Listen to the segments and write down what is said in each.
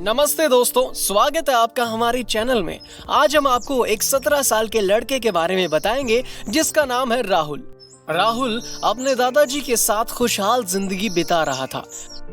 नमस्ते दोस्तों, स्वागत है आपका हमारे चैनल में। आज हम आपको एक 17 साल के लड़के के बारे में बताएंगे जिसका नाम है राहुल। राहुल अपने दादाजी के साथ खुशहाल जिंदगी बिता रहा था।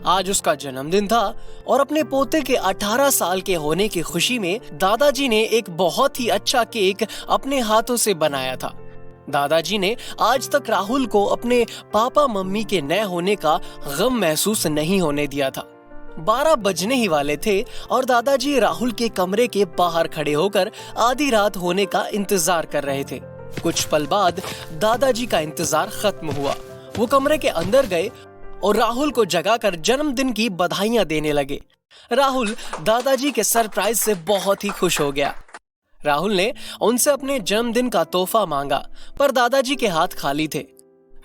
आज उसका जन्मदिन था और अपने पोते के 18 साल के होने की खुशी में दादाजी ने एक बहुत ही अच्छा केक अपने हाथों से बनाया था। दादाजी ने आज तक राहुल को अपने पापा मम्मी के न होने का गम महसूस नहीं होने दिया था। 12 बजने ही वाले थे और दादाजी राहुल के कमरे के बाहर खड़े होकर आधी रात होने का इंतजार कर रहे थे। कुछ पल बाद दादाजी का इंतजार खत्म हुआ। वो कमरे के अंदर गए और राहुल को जगाकर जन्मदिन की बधाइयां देने लगे। राहुल दादाजी के सरप्राइज से बहुत ही खुश हो गया। राहुल ने उनसे अपने जन्मदिन का तोहफा मांगा, पर दादाजी के हाथ खाली थे।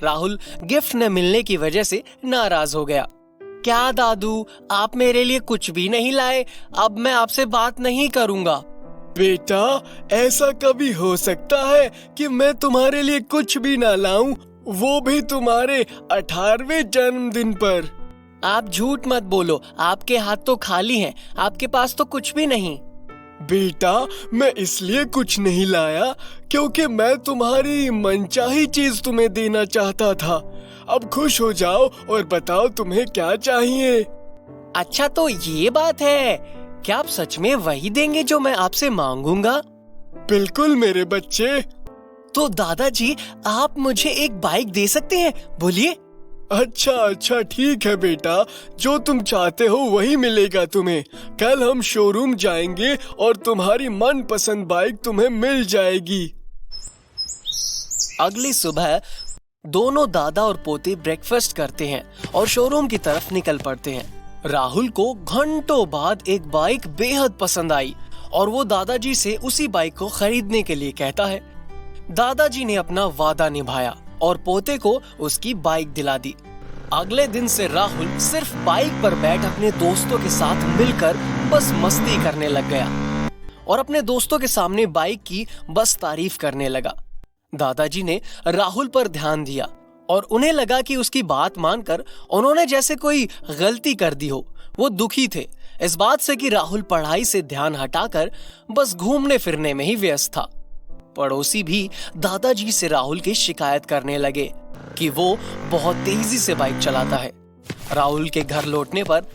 राहुल गिफ्ट न मिलने की वजह से नाराज हो गया। क्या दादू, आप मेरे लिए कुछ भी नहीं लाए? अब मैं आपसे बात नहीं करूंगा। बेटा, ऐसा कभी हो सकता है कि मैं तुम्हारे लिए कुछ भी ना लाऊं, वो भी तुम्हारे 18वें जन्मदिन पर? आप झूठ मत बोलो, आपके हाथ तो खाली हैं, आपके पास तो कुछ भी नहीं। बेटा, मैं इसलिए कुछ नहीं लाया क्योंकि मैं तुम्हारी मनचाही चीज तुम्हें देना चाहता था। अब खुश हो जाओ और बताओ तुम्हें क्या चाहिए। अच्छा, तो ये बात है, क्या आप सच में वही देंगे जो मैं आपसे मांगूंगा? बिल्कुल मेरे बच्चे। तो दादाजी, आप मुझे एक बाइक दे सकते हैं? बोलिए। अच्छा, ठीक है बेटा, जो तुम चाहते हो वही मिलेगा तुम्हें। कल हम शोरूम जाएंगे और तुम्हारी मनपसंद बाइक तुम्हें मिल जाएगी। अगली सुबह दोनों दादा और पोते ब्रेकफास्ट करते हैं और शोरूम की तरफ निकल पड़ते हैं। राहुल को घंटों बाद एक बाइक बेहद पसंद आई और वो दादाजी से उसी बाइक को खरीदने के लिए कहता है। दादाजी ने अपना वादा निभाया और पोते को उसकी बाइक दिला दी। अगले दिन से राहुल सिर्फ बाइक पर बैठ अपने दोस्तों के साथ मिलकर बस मस्ती करने लग गया और अपने दोस्तों के सामने बाइक की बस तारीफ करने लगा। दादाजी ने राहुल पर ध्यान दिया और उन्हें लगा कि उसकी बात मानकर उन्होंने जैसे कोई गलती कर दी हो। वो दुखी थे इस बात से कि राहुल पढ़ाई से ध्यान हटाकर बस घूमने फिरने में ही व्यस्त था। पड़ोसी भी दादाजी से राहुल की शिकायत करने लगे कि वो बहुत तेजी से बाइक चलाता है। राहुल के घर लौटने पर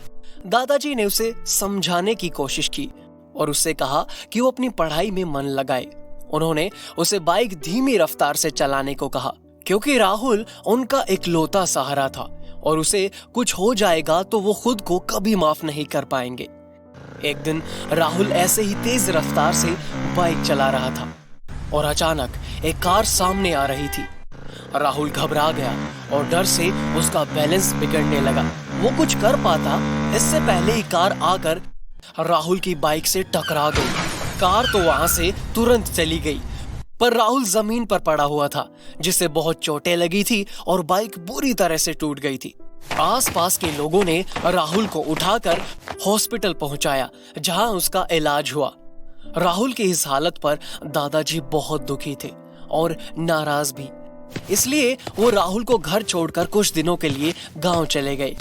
दादाजी ने उसे समझाने की कोशिश की और उससे कहा कि वो अपनी पढ़ाई में मन लगाए। उन्होंने उसे बाइक धीमी रफ्तार से चलाने को कहा क्योंकि राहुल उनका इकलौता सहारा था और उसे कुछ हो जाएगा तो वो खुद को कभी माफ नहीं कर पाएंगे। एक दिन राहुल ऐसे ही तेज रफ्तार से बाइक चला रहा था और अचानक एक कार सामने आ रही थी। राहुल घबरा गया और डर से उसका बैलेंस बिगड़ने लगा। वो कुछ कर पाता इससे पहले ही कार आकर राहुल की बाइक से टकरा गई। कार तो वहां से तुरंत चली गई, पर राहुल जमीन पर पड़ा हुआ था जिसे बहुत चोटें लगी थी और बाइक बुरी तरह से टूट गई थी। आसपास के लोगों ने राहुल को उठाकर हॉस्पिटल पहुंचाया जहां उसका इलाज हुआ। राहुल की इस हालत पर दादाजी बहुत दुखी थे और नाराज भी, इसलिए वो राहुल को घर छोड़कर कुछ दिनों के लिए गांव चले गए।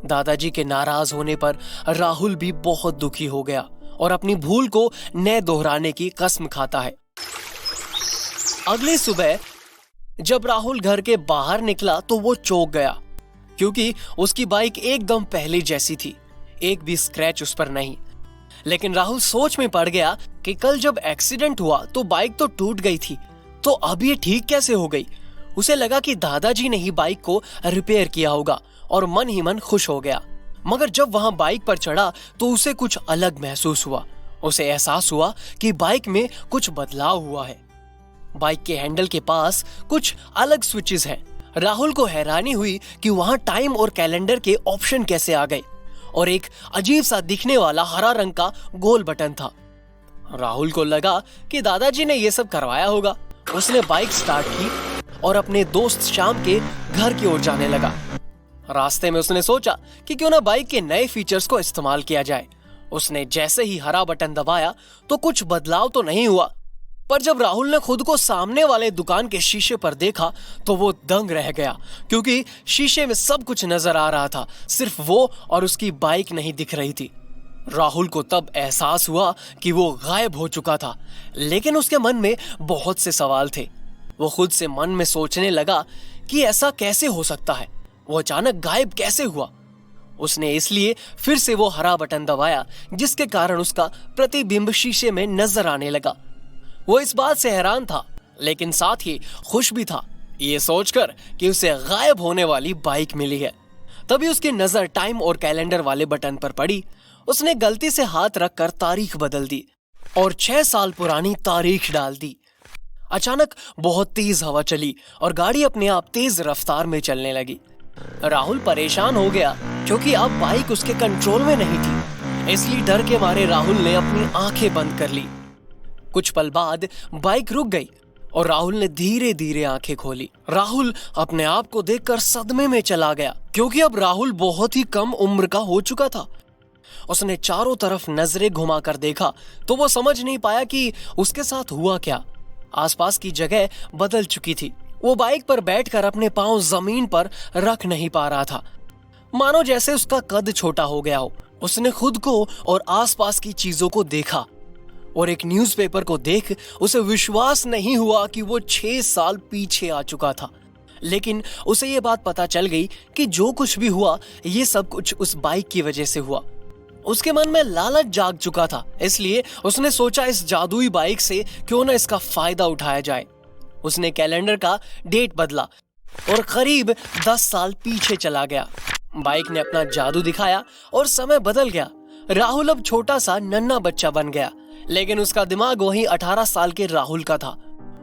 दादाजी के नाराज होने पर राहुल भी बहुत दुखी हो गया और अपनी भूल को न दोहराने की कसम खाता है। अगली सुबह जब राहुल घर के बाहर निकला तो वो चौंक गया क्योंकि उसकी बाइक एकदम पहले जैसी थी, एक भी स्क्रैच उस पर नहीं। लेकिन राहुल सोच में पड़ गया कि कल जब एक्सीडेंट हुआ तो बाइक तो टूट गई थी, तो अब ये ठीक कैसे हो गई। उसे लगा कि दादाजी ने ही बाइक को रिपेयर किया होगा और मन ही मन खुश हो गया। मगर जब वहां बाइक पर चढ़ा तो उसे कुछ अलग महसूस हुआ। उसे एहसास हुआ कि बाइक में कुछ बदलाव हुआ है। बाइक के हैंडल के पास कुछ अलग स्विचेस हैं। राहुल को हैरानी हुई कि वहां टाइम और कैलेंडर के ऑप्शन कैसे आ गए और एक अजीब सा दिखने वाला हरा रंग का गोल बटन था। राहुल को लगा कि दादाजी ने ये सब करवाया होगा। उसने बाइक स्टार्ट की और अपने दोस्त श्याम के घर की ओर जाने लगा। रास्ते में उसने सोचा कि क्यों ना बाइक के नए फीचर्स को इस्तेमाल किया जाए। उसने जैसे ही हरा बटन दबाया तो कुछ बदलाव तो नहीं हुआ, पर जब राहुल ने खुद को सामने वाले दुकान के शीशे पर देखा तो वो दंग रह गया, क्योंकि शीशे में सब कुछ नजर आ रहा था, सिर्फ वो और उसकी बाइक नहीं दिख रही थी। राहुल को तब एहसास हुआ कि वो गायब हो चुका था, लेकिन उसके मन में बहुत से सवाल थे। वो खुद से मन में सोचने लगा कि ऐसा कैसे हो सकता है, वो अचानक गायब कैसे हुआ। उसने इसलिए फिर से वो हरा बटन दबाया, जिसके कारण उसका प्रतिबिंब शीशे में नजर आने लगा। वो इस बात से हैरान था, लेकिन साथ ही खुश भी था, ये सोचकर कि उसे गायब होने वाली बाइक मिली है। तभी उसकी नजर टाइम और कैलेंडर वाले बटन पर पड़ी। उसने गलती से हाथ रखकर तारीख बदल दी और 6 साल पुरानी तारीख डाल दी। अचानक बहुत तेज हवा चली और गाड़ी अपने आप तेज रफ्तार में चलने लगी। राहुल परेशान हो गया, क्योंकि अब बाइक उसके कंट्रोल में नहीं थी। इसलिए डर के मारे राहुल ने अपनी आंखें बंद कर ली। कुछ पल बाद बाइक रुक गई और राहुल ने धीरे धीरे आंखें खोली। राहुल अपने आप को देखकर सदमे में चला गया, क्योंकि अब राहुल बहुत ही कम उम्र का हो चुका था। उसने चारों तरफ नजरें घुमाकर देखा तो वो समझ नहीं पाया कि उसके साथ हुआ क्या। आसपास की जगह बदल चुकी थी। वो बाइक पर बैठकर अपने पांव जमीन पर रख नहीं पा रहा था, मानो जैसे उसका कद छोटा हो गया हो। उसने खुद को और आसपास की चीजों को देखा और एक न्यूज़पेपर को देख उसे विश्वास नहीं हुआ कि वो 6 साल पीछे आ चुका था। लेकिन उसे ये बात पता चल गई कि जो कुछ भी हुआ ये सब कुछ उस बाइक की वजह से हुआ। उसके मन में लालच जाग चुका था, इसलिए उसने सोचा इस जादुई बाइक से क्यों ना इसका फायदा उठाया जाए। उसने कैलेंडर का डेट बदला और करीब 10 साल पीछे चला गया। बाइक ने अपना जादू दिखाया और समय बदल गया। राहुल अब छोटा सा नन्हा बच्चा बन गया, लेकिन उसका दिमाग वही 18 साल के राहुल का था।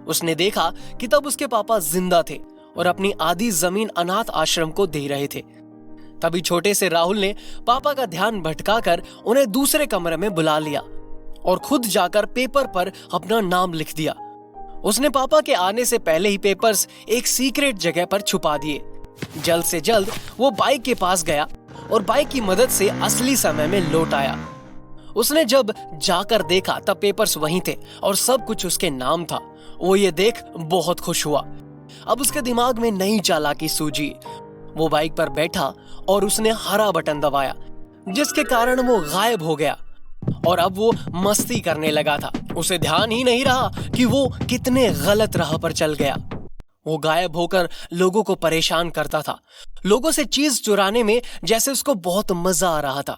उसने देखा कि तब उसके पापा जिंदा थे और अपनी आधी जमीन अनाथ आश्रम को दे रहे थे। तभी छोटे से राहुल ने पापा का ध्यान भटकाकर उन्हें दूसरे कमरे में बुला लिया और खुद जाकर पेपर पर अपना नाम लिख दिया। उसने पापा के आने से पहले ही पेपर्स एक सीक्रेट जगह पर छुपा दिए। जल्द से जल्द वो बाइक के पास गया और बाइक की मदद से असली समय में लौट आया। उसने जब जाकर देखा तब पेपर्स वहीं थे और सब कुछ उसके नाम था। वो ये देख बहुत खुश हुआ। अब उसके दिमाग में नई चालाकी सूझी। वो बाइक पर बैठा और उसने हरा बटन दबाया, जिसके कारण वो गायब हो गया और अब वो मस्ती करने लगा था। उसे ध्यान ही नहीं रहा कि वो कितने गलत राह पर चल गया। वो गायब होकर लोगों को परेशान करता था, लोगों से चीज चुराने में जैसे उसको बहुत मजा आ रहा था।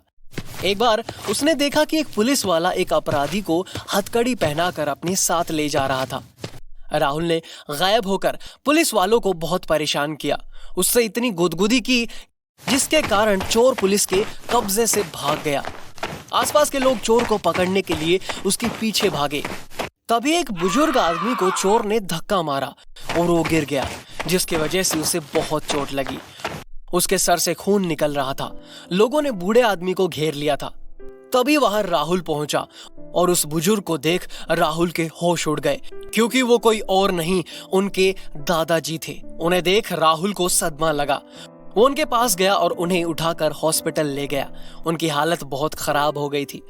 एक बार उसने देखा कि एक पुलिस वाला एक अपराधी को हथकड़ी पहनाकर अपने साथ ले जा रहा था। राहुल ने गायब होकर पुलिस वालों को बहुत परेशान किया, उससे इतनी गुदगुदी की जिसके कारण चोर पुलिस के कब्जे से भाग गया। आसपास के लोग चोर को पकड़ने के लिए उसके पीछे भागे। तभी एक बुजुर्ग आदमी को चोर ने धक्का मारा और वो गिर गया, जिसकी वजह से उसे बहुत चोट लगी। उसके सर से खून निकल रहा था। लोगों ने बूढ़े आदमी को घेर लिया था। तभी वहां राहुल पहुंचा और उस बुजुर्ग को देख राहुल के होश उड़ गए, क्योंकि वो कोई और नहीं उनके दादाजी थे। उन्हें देख राहुल को सदमा लगा। वो उनके पास गया और उन्हें उठाकर हॉस्पिटल ले गया। उनकी हालत बहुत खराब हो गई थी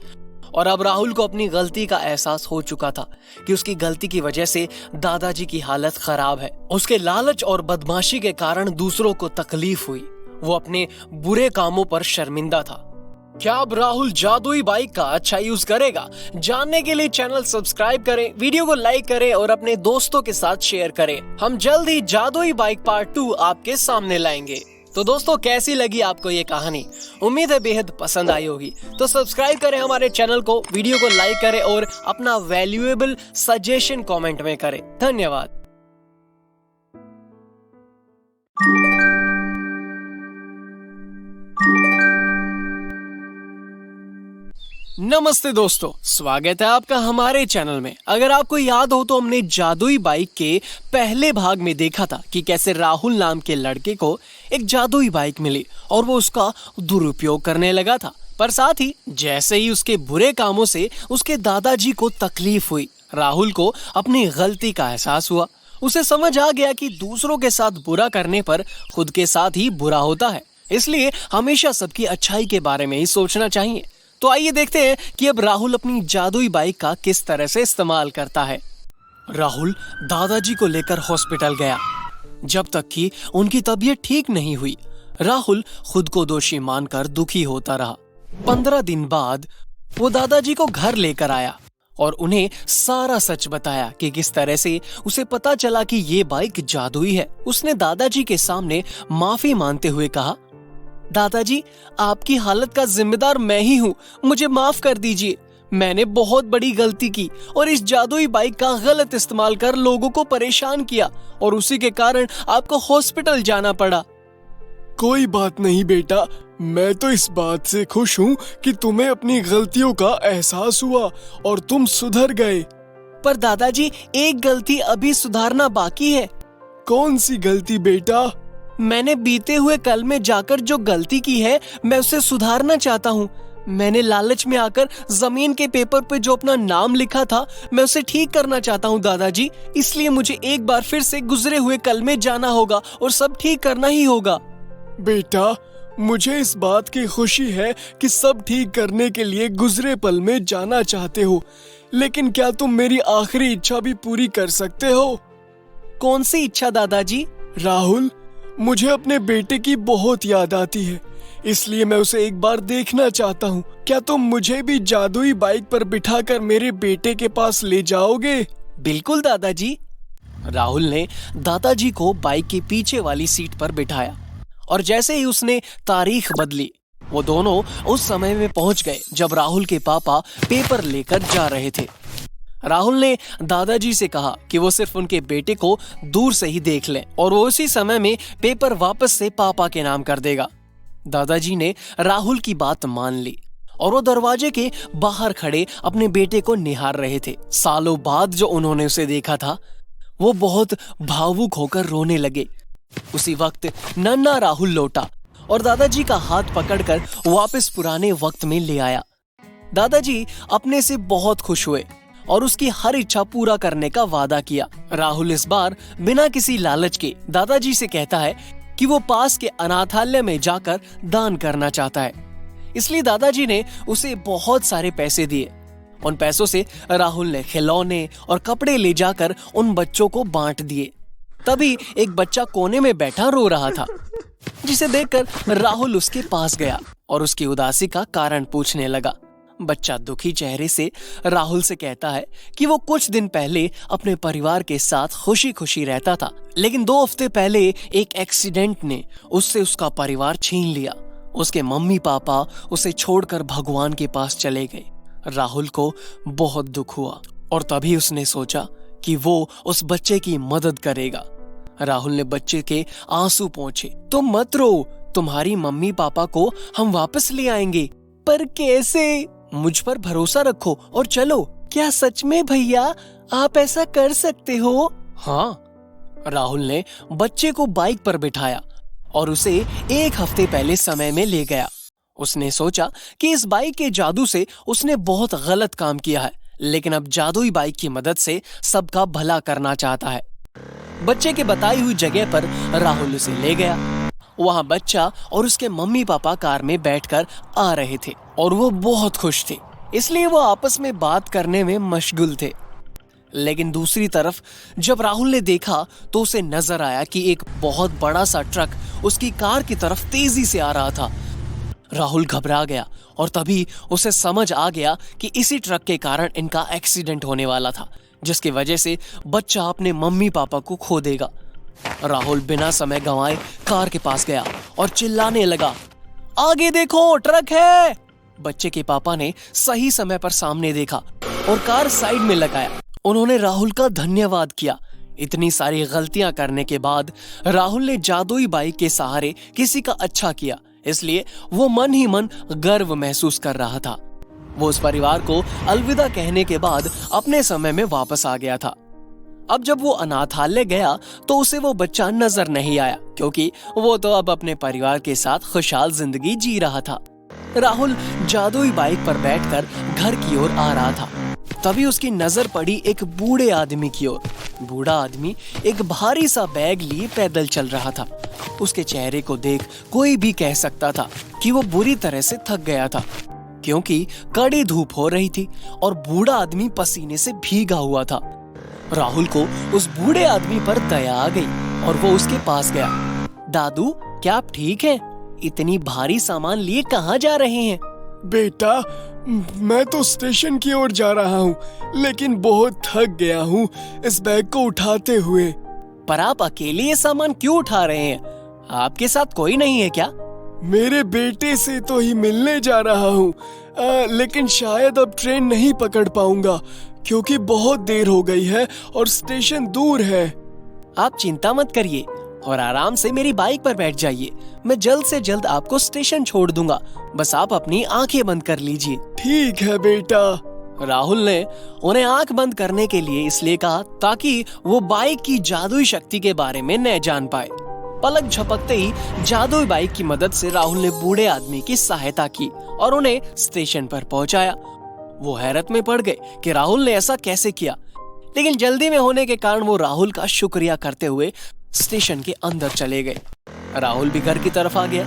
और अब राहुल को अपनी गलती का एहसास हो चुका था कि उसकी गलती की वजह से दादाजी की हालत खराब है। उसके लालच और बदमाशी के कारण दूसरों को तकलीफ हुई। वो अपने बुरे कामों पर शर्मिंदा था। क्या अब राहुल जादुई बाइक का अच्छा यूज करेगा? जानने के लिए चैनल सब्सक्राइब करें, वीडियो को लाइक करें और अपने दोस्तों के साथ शेयर करें। हम जल्द ही जादुई बाइक पार्ट 2 आपके सामने लाएंगे। तो दोस्तों, कैसी लगी आपको ये कहानी? उम्मीद है बेहद पसंद आई होगी। तो सब्सक्राइब करें हमारे चैनल को, वीडियो को लाइक करें और अपना वैल्यूएबल सजेशन कमेंट में करें। धन्यवाद। नमस्ते दोस्तों, स्वागत है आपका हमारे चैनल में। अगर आपको याद हो तो हमने जादुई बाइक के पहले भाग में देखा था कि कैसे राहुल नाम के लड़के को एक जादुई बाइक मिली और वो उसका दुरुपयोग करने लगा था। पर साथ ही जैसे ही उसके बुरे कामों से उसके दादाजी को तकलीफ हुई, राहुल को अपनी गलती का एहसास हुआ। उसे समझ आ गया कि दूसरों के साथ बुरा करने पर खुद के साथ ही बुरा होता है, इसलिए हमेशा सबकी अच्छाई के बारे में ही सोचना चाहिए। तो आइए देखते हैं कि अब राहुल अपनी जादुई बाइक का किस तरह से इस्तेमाल करता है। राहुल दादाजी को लेकर हॉस्पिटल गया। जब तक कि उनकी तबीयत ठीक नहीं हुई, राहुल खुद को दोषी मानकर दुखी होता रहा। 15 दिन बाद वो दादाजी को घर लेकर आया और उन्हें सारा सच बताया कि किस तरह से उसे पता चला कि ये बाइक जादुई है। उसने दादाजी के सामने माफी मांगते हुए कहा, दादाजी, आपकी हालत का जिम्मेदार मैं ही हूँ, मुझे माफ कर दीजिए। मैंने बहुत बड़ी गलती की और इस जादुई बाइक का गलत इस्तेमाल कर लोगों को परेशान किया और उसी के कारण आपको हॉस्पिटल जाना पड़ा। कोई बात नहीं बेटा, मैं तो इस बात से खुश हूँ कि तुम्हें अपनी गलतियों का एहसास हुआ और तुम सुधर गए। पर दादाजी, एक गलती अभी सुधारना बाकी है। कौन सी गलती बेटा? मैंने बीते हुए कल में जाकर जो गलती की है, मैं उसे सुधारना चाहता हूँ। मैंने लालच में आकर जमीन के पेपर पे जो अपना नाम लिखा था, मैं उसे ठीक करना चाहता हूँ दादाजी। इसलिए मुझे एक बार फिर से गुजरे हुए कल में जाना होगा और सब ठीक करना ही होगा। बेटा, मुझे इस बात की खुशी है कि सब ठीक करने के लिए गुजरे पल में जाना चाहते हो, लेकिन क्या तुम मेरी आखिरी इच्छा भी पूरी कर सकते हो? कौन सी इच्छा दादाजी? राहुल, मुझे अपने बेटे की बहुत याद आती है, इसलिए मैं उसे एक बार देखना चाहता हूँ। क्या तुम मुझे भी जादुई बाइक पर बिठाकर मेरे बेटे के पास ले जाओगे? बिल्कुल दादाजी। राहुल ने दादाजी को बाइक के पीछे वाली सीट पर बिठाया और जैसे ही उसने तारीख बदली, वो दोनों उस समय में पहुंच गए जब राहुल के पापा पेपर लेकर जा रहे थे। राहुल ने दादाजी से कहा कि वो सिर्फ उनके बेटे को दूर से ही देख लें और वो उसी समय में पेपर वापस से पापा के नाम कर देगा। दादाजी ने राहुल की बात मान ली और वो दरवाजे के बाहर खड़े अपने बेटे को निहार रहे थे। सालों बाद जो उन्होंने उसे देखा था, वो बहुत भावुक होकर रोने लगे। उसी वक्त नन्हा राहुल लौटा और दादाजी का हाथ पकड़कर वापस पुराने वक्त में ले आया। दादाजी अपने से बहुत खुश हुए और उसकी हर इच्छा पूरा करने का वादा किया। राहुल इस बार बिना किसी लालच के दादाजी से कहता है कि वो पास के अनाथालय में जाकर दान करना चाहता है। इसलिए दादाजी ने उसे बहुत सारे पैसे दिए। उन पैसों से राहुल ने खिलौने और कपड़े ले जाकर उन बच्चों को बांट दिए। तभी एक बच्चा कोने में बैठा रो रहा था, जिसे देखकर राहुल उसके पास गया और उसकी उदासी का कारण पूछने लगा। बच्चा दुखी चेहरे से राहुल से कहता है कि वो कुछ दिन पहले अपने परिवार के साथ खुशी खुशी रहता था, लेकिन 2 हफ्ते पहले एक एक्सीडेंट ने उससे उसका परिवार छीन लिया। उसके मम्मी पापा उसे छोड़कर भगवान के पास चले गए। राहुल को बहुत दुख हुआ और तभी उसने सोचा कि वो उस बच्चे की मदद करेगा। राहुल ने बच्चे के आंसू पोंछे। तुम मत रो, तुम्हारी मम्मी पापा को हम वापस ले आएंगे। पर कैसे? मुझ पर भरोसा रखो और चलो। क्या सच में भैया आप ऐसा कर सकते हो? हाँ। राहुल ने बच्चे को बाइक पर बिठाया और उसे 1 हफ्ते पहले समय में ले गया। उसने सोचा कि इस बाइक के जादू से उसने बहुत गलत काम किया है, लेकिन अब जादुई बाइक की मदद से सबका भला करना चाहता है। बच्चे के बताई हुई जगह पर राहुल उसे ले गया। वहाँ बच्चा और उसके मम्मी पापा कार में बैठकर आ रहे थे और वो बहुत खुश थे, इसलिए वो आपस में बात करने में मशगूल थे। लेकिन दूसरी तरफ जब राहुल ने देखा तो उसे नजर आया कि एक बहुत बड़ा सा ट्रक उसकी कार की तरफ तेजी से आ रहा था। राहुल घबरा गया और तभी उसे समझ आ गया कि इसी ट्रक के कारण इनका एक्सीडेंट होने वाला था, जिसकी वजह से बच्चा अपने मम्मी पापा को खो देगा। राहुल बिना समय गंवाए कार के पास गया और चिल्लाने लगा, आगे देखो, ट्रक है। बच्चे के पापा ने सही समय पर सामने देखा और कार साइड में लगाया। उन्होंने राहुल का धन्यवाद किया। इतनी सारी गलतियां करने के बाद राहुल ने जादुई बाइक के सहारे किसी का अच्छा किया, इसलिए वो मन ही मन गर्व महसूस कर रहा था। वो उस परिवार को अलविदा कहने के बाद अपने समय में वापस आ गया था। अब जब वो अनाथालय गया तो उसे वो बच्चा नजर नहीं आया, क्योंकि वो तो अब अपने परिवार के साथ खुशहाल जिंदगी जी रहा था। राहुल जादुई बाइक पर बैठकर घर की ओर आ रहा था। तभी उसकी नजर पड़ी एक बूढ़े आदमी की ओर। बूढ़ा आदमी एक भारी सा बैग लिए पैदल चल रहा था। उसके चेहरे को देख कोई भी कह सकता था कि वो बुरी तरह से थक गया था, क्योंकि कड़ी धूप हो रही थी और बूढ़ा आदमी पसीने से भीगा हुआ था। राहुल को उस बूढ़े आदमी पर दया आ गई और वो उसके पास गया। दादू, क्या आप ठीक हैं? इतनी भारी सामान लिए कहाँ जा रहे हैं? बेटा, मैं तो स्टेशन की ओर जा रहा हूँ, लेकिन बहुत थक गया हूँ इस बैग को उठाते हुए। पर आप अकेले ये सामान क्यों उठा रहे हैं? आपके साथ कोई नहीं है क्या? मेरे बेटे से तो ही मिलने जा रहा हूँ, लेकिन शायद अब ट्रेन नहीं पकड़ पाऊंगा क्योंकि बहुत देर हो गई है और स्टेशन दूर है। आप चिंता मत करिए और आराम से मेरी बाइक पर बैठ जाइए। मैं जल्द से जल्द आपको स्टेशन छोड़ दूंगा, बस आप अपनी आंखें बंद कर लीजिए। ठीक है बेटा। राहुल ने उन्हें आंख बंद करने के लिए इसलिए कहा ताकि वो बाइक की जादुई शक्ति के बारे में न जान पाए। पलक झपकते ही जादुई बाइक की मदद से राहुल ने बूढ़े आदमी की सहायता की और उन्हें स्टेशन पर पहुंचाया। वो हैरत में पड़ गए कि राहुल ने ऐसा कैसे किया, लेकिन जल्दी में होने के कारण वो राहुल का शुक्रिया करते हुए स्टेशन के अंदर चले गए। राहुल भी घर की तरफ आ गया,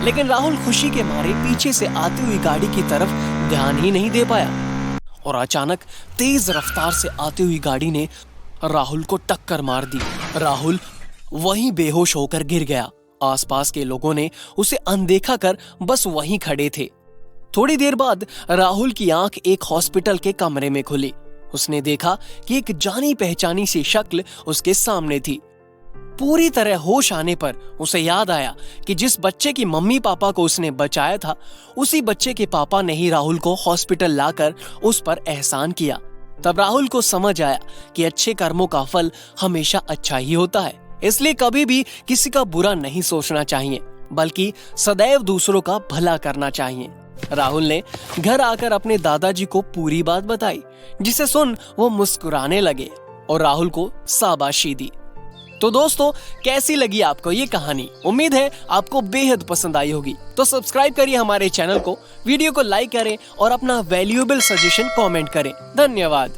लेकिन राहुल खुशी के मारे पीछे से आती हुई गाड़ी की तरफ ध्यान ही नहीं दे पाया और अचानक तेज रफ्तार से आती हुई गाड़ी ने राहुल को टक्कर मार दी। राहुल वहीं बेहोश होकर गिर गया। आसपास के लोगों ने उसे अनदेखा कर बस वहीं खड़े थे। थोड़ी देर बाद राहुल की आंख एक हॉस्पिटल के कमरे में खुली। उसने देखा कि एक जानी पहचानी सी शक्ल उसके सामने थी। पूरी तरह होश आने पर उसे याद आया कि जिस बच्चे की मम्मी पापा को उसने बचाया था, उसी बच्चे के पापा ने ही राहुल को हॉस्पिटल लाकर उस पर एहसान किया। तब राहुल को समझ आया कि अच्छे कर्मों का फल हमेशा अच्छा ही होता है, इसलिए कभी भी किसी का बुरा नहीं सोचना चाहिए, बल्कि सदैव दूसरों का भला करना चाहिए। राहुल ने घर आकर अपने दादाजी को पूरी बात बताई, जिसे सुन वो मुस्कुराने लगे और राहुल को शाबाशी दी। तो दोस्तों, कैसी लगी आपको ये कहानी? उम्मीद है आपको बेहद पसंद आई होगी। तो सब्सक्राइब करिए हमारे चैनल को, वीडियो को लाइक करें और अपना वैल्यूएबल सजेशन कमेंट करें। धन्यवाद।